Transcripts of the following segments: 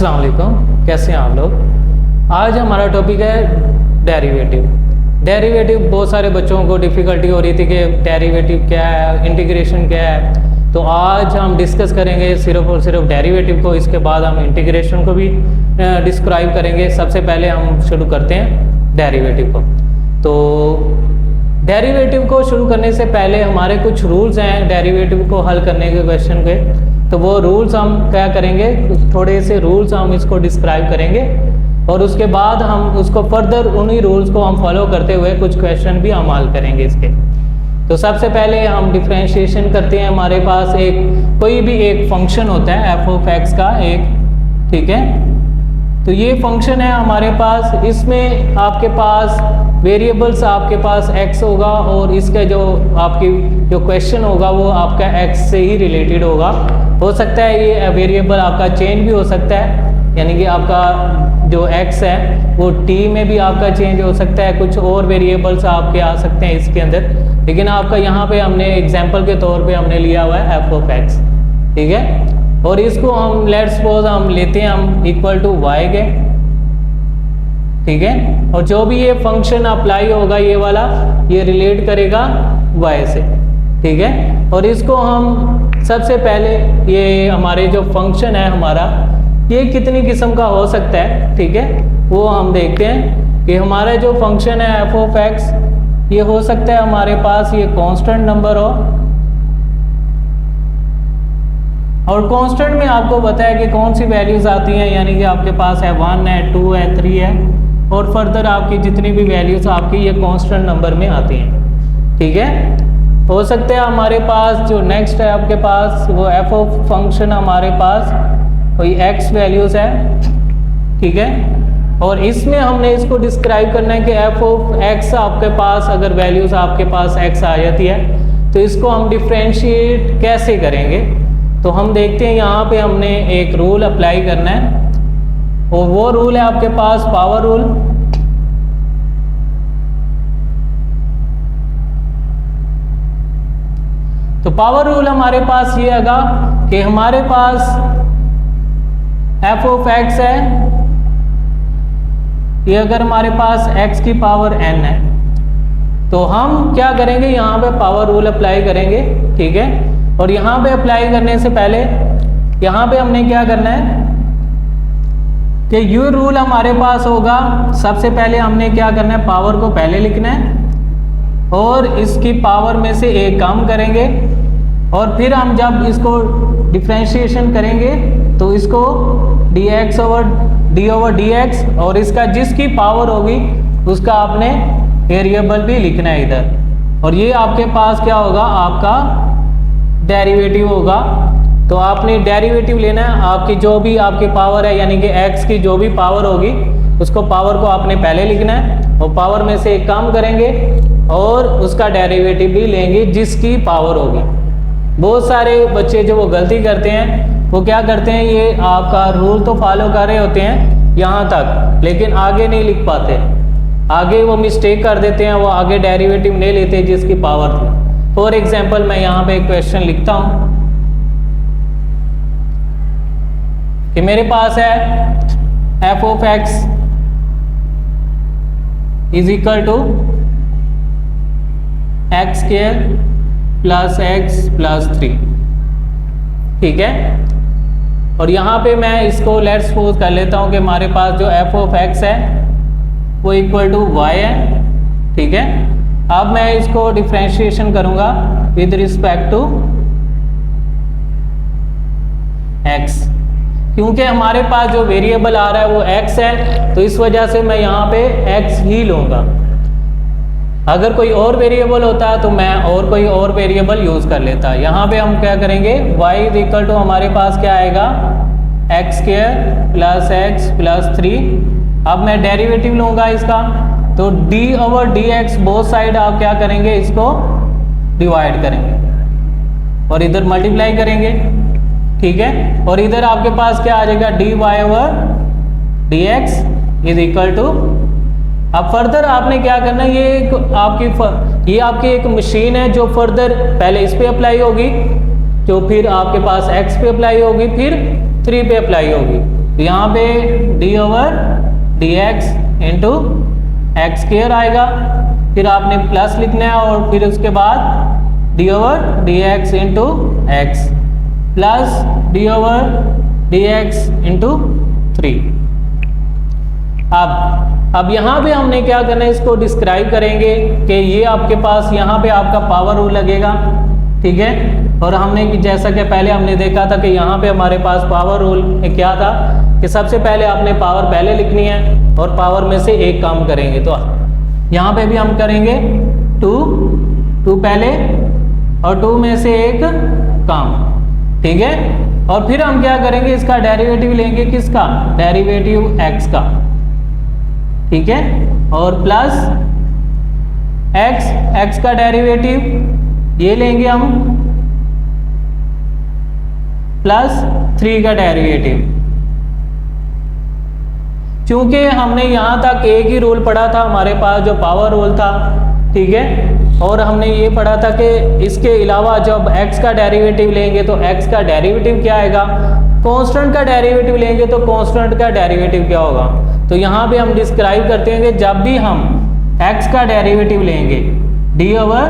अस्सलाम वालेकुम, कैसे हैं आप लोग। आज हमारा टॉपिक है डेरिवेटिव। डेरिवेटिव बहुत सारे बच्चों को डिफ़िकल्टी हो रही थी कि डेरिवेटिव क्या है, इंटीग्रेशन क्या है। तो आज हम डिस्कस करेंगे सिर्फ और सिर्फ डेरिवेटिव को। इसके बाद हम इंटीग्रेशन को भी डिस्क्राइब करेंगे। सबसे पहले हम शुरू करते हैं डेरिवेटिव को। तो डेरिवेटिव को शुरू करने से पहले हमारे कुछ रूल्स हैं डेरिवेटिव को हल करने के क्वेश्चन के। तो वो रूल्स हम क्या करेंगे, थोड़े से रूल्स हम इसको डिस्क्राइब करेंगे और उसके बाद हम उसको फर्दर उन्हीं रूल्स को हम फॉलो करते हुए कुछ क्वेश्चन भी हम हल करेंगे इसके। तो सबसे पहले हम डिफरेंशिएशन करते हैं। हमारे पास कोई भी एक फंक्शन होता है एफ ऑफ एक्स का एक, ठीक है। तो ये फंक्शन है हमारे पास, इसमें आपके पास वेरिएबल्स आपके पास x होगा और इसका जो क्वेश्चन होगा वो आपका x से ही रिलेटेड होगा। हो सकता है ये वेरिएबल आपका चेंज भी हो सकता है, यानी कि आपका जो x है वो t में भी आपका चेंज हो सकता है, कुछ और वेरिएबल्स आपके आ सकते हैं इसके अंदर। लेकिन आपका यहाँ पे हमने एग्जाम्पल के तौर पे हमने लिया हुआ है f ऑफ x, ठीक है। और इसको हम लेट्स सपोज हम लेते हैं हम इक्वल टू y के, ठीक है। और जो भी ये फंक्शन अप्लाई होगा ये वाला, ये रिलेट करेगा y से, ठीक है। और इसको हम सबसे पहले ये हमारे जो फंक्शन है हमारा ये कितनी किस्म का हो सकता है, ठीक है, वो हम देखते हैं कि हमारा जो फंक्शन है f ऑफ x ये हो सकता है हमारे पास ये कांस्टेंट नंबर हो। और कांस्टेंट में आपको पता है कि कौन सी वैल्यूज आती हैं, यानी कि आपके पास है 1 है, 2 है, 3 है और फर्दर आपकी जितनी भी वैल्यूज आपकी ये कांस्टेंट नंबर में आती हैं, ठीक है। हो सकता है हमारे पास जो नेक्स्ट है आपके पास वो एफ ऑफ फंक्शन हमारे पास कोई x वैल्यूज है, ठीक है। और इसमें हमने इसको डिस्क्राइब करना है कि एफ ऑफ x आपके पास अगर वैल्यूज आपके पास x आ जाती है तो इसको हम डिफ्रेंशिएट कैसे करेंगे। तो हम देखते हैं यहाँ पे हमने एक रूल अप्लाई करना है और वो रूल है आपके पास पावर रूल। तो पावर रूल हमारे पास ये आएगा कि हमारे पास एफ ऑफ एक्स है, ये अगर हमारे पास x की पावर n है तो हम क्या करेंगे, यहाँ पे पावर रूल अप्लाई करेंगे, ठीक है। और यहाँ पे अप्लाई करने से पहले यहाँ पे हमने क्या करना है कि यू रूल हमारे पास होगा। सबसे पहले हमने क्या करना है, पावर को पहले लिखना है और इसकी पावर में से एक कम करेंगे और फिर हम जब इसको डिफरेंशिएशन करेंगे तो इसको dx ओवर dx और इसका जिसकी पावर होगी उसका आपने वेरिएबल भी लिखना है इधर। और ये आपके पास क्या होगा, आपका डेरिवेटिव होगा। तो आपने डेरिवेटिव लेना है, आपकी जो भी आपकी पावर है यानी कि x की जो भी पावर होगी उसको पावर को आपने पहले लिखना है और पावर में से एक काम करेंगे और उसका डेरिवेटिव भी लेंगे जिसकी पावर होगी। बहुत सारे बच्चे जो वो गलती करते हैं वो क्या करते हैं, ये आपका रूल तो फॉलो कर रहे होते हैं यहाँ तक लेकिन आगे नहीं लिख पाते, आगे वो मिस्टेक कर देते हैं, वो आगे डेरिवेटिव नहीं लेते जिसकी पावर थी। फॉर एग्जाम्पल मैं यहाँ पे एक क्वेश्चन लिखता हूँ कि मेरे पास है f of x is equal to x square plus x plus 3, ठीक है। और यहाँ पे मैं इसको लेट्स सपोज कर लेता हूँ कि हमारे पास जो एफ ऑफ एक्स है वो इक्वल टू वाई है, ठीक है। अब मैं इसको डिफरेंशिएशन करूंगा विद रिस्पेक्ट टू x, क्योंकि हमारे पास जो वेरिएबल आ रहा है वो x है तो इस वजह से मैं यहाँ पे x ही लूंगा। अगर कोई और वेरिएबल होता तो मैं और कोई और वेरिएबल यूज कर लेता। यहाँ पे हम क्या करेंगे, y इज इक्वल टू हमारे पास क्या आएगा, x square plus x plus 3। अब मैं डेरिवेटिव लूंगा इसका तो d over dx both side आप क्या करेंगे, इसको डिवाइड करेंगे और इधर मल्टीप्लाई करेंगे, ठीक है। और इधर आपके पास क्या आ जाएगा, dy over dx is equal to. अब फर्दर आपने क्या करना है, ये आपकी एक मशीन है जो फर्दर पहले इस पे अप्लाई होगी, जो फिर आपके पास x पे अप्लाई होगी, फिर 3 पे अप्लाई होगी। तो यहाँ पे D over D x into x square आएगा, फिर आपने प्लस लिखना है और फिर उसके बाद D over D x into x plus D over D x into 3। अब यहाँ पे हमने क्या करना है, इसको डिस्क्राइब करेंगे कि ये आपके पास यहाँ पे आपका पावर रूल लगेगा, ठीक है। और हमने जैसा कि पहले हमने देखा था कि यहाँ पे हमारे पास पावर रूल में क्या था कि सबसे पहले आपने पावर पहले लिखनी है और पावर में से एक काम करेंगे। तो यहाँ पे भी हम करेंगे 2 पहले और 2 में से एक काम, ठीक है। और फिर हम क्या करेंगे, इसका डेरिवेटिव लेंगे, किसका, डेरिवेटिव x का, ठीक है। और प्लस x का डेरिवेटिव ये लेंगे हम, प्लस 3 का डेरिवेटिव। क्योंकि हमने यहाँ तक एक ही रूल पढ़ा था हमारे पास, जो पावर रूल था, ठीक है। और हमने ये पढ़ा था कि इसके अलावा जब x का डेरिवेटिव लेंगे तो x का डेरिवेटिव क्या आएगा, कांस्टेंट का डेरिवेटिव लेंगे तो कांस्टेंट का डेरिवेटिव क्या होगा। तो यहाँ पे हम डिस्क्राइब करते हैं कि जब भी हम x का डेरिवेटिव लेंगे डी ओवर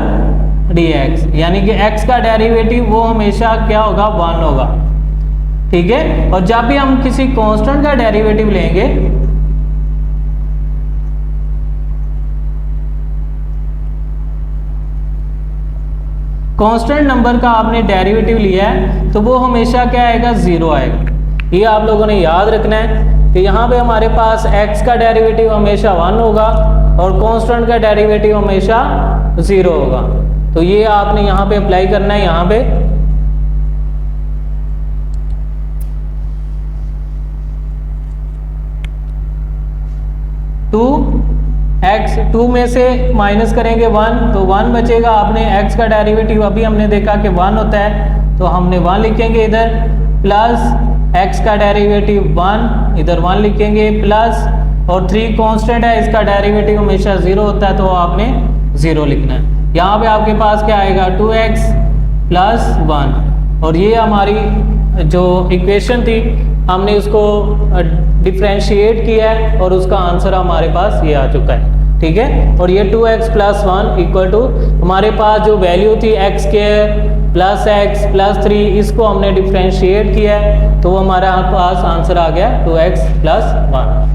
डी एक्स, यानी कि x का डेरिवेटिव वो हमेशा क्या होगा, 1 होगा, ठीक है। और जब भी हम किसी कांस्टेंट का डेरिवेटिव लेंगे कांस्टेंट नंबर का आपने डेरिवेटिव लिया है तो वो हमेशा क्या आएगा, 0 आएगा। ये आप लोगों ने याद रखना है कि यहाँ पे हमारे पास x का डेरिवेटिव हमेशा 1 होगा और कांस्टेंट का डेरिवेटिव हमेशा 0 होगा। तो ये आपने यहाँ पे अप्लाई करना है। यहाँ पे टू में से माइनस करेंगे 1 तो 1 बचेगा। आपने x का डेरिवेटिव अभी हमने देखा कि 1 होता है तो हमने 1 लिखेंगे इधर, प्लस x का डेरिवेटिव 1 इधर 1 लिखेंगे, प्लस और 3 कांस्टेंट है, इसका डेरिवेटिव हमेशा 0 होता है तो आपने 0 लिखना है। यहाँ पे आपके पास क्या आएगा, 2x प्लस 1। और ये हमारी जो इक्वेशन थी हमने उसको डिफ्रेंशिएट किया है और उसका आंसर हमारे पास ये आ चुका है, ठीक है। और ये 2x प्लस 1 इक्वल टू हमारे पास जो वैल्यू थी x square plus x plus 3, इसको हमने डिफ्रेंशिएट किया है तो वो हमारे पास आंसर आ गया 2x प्लस 1।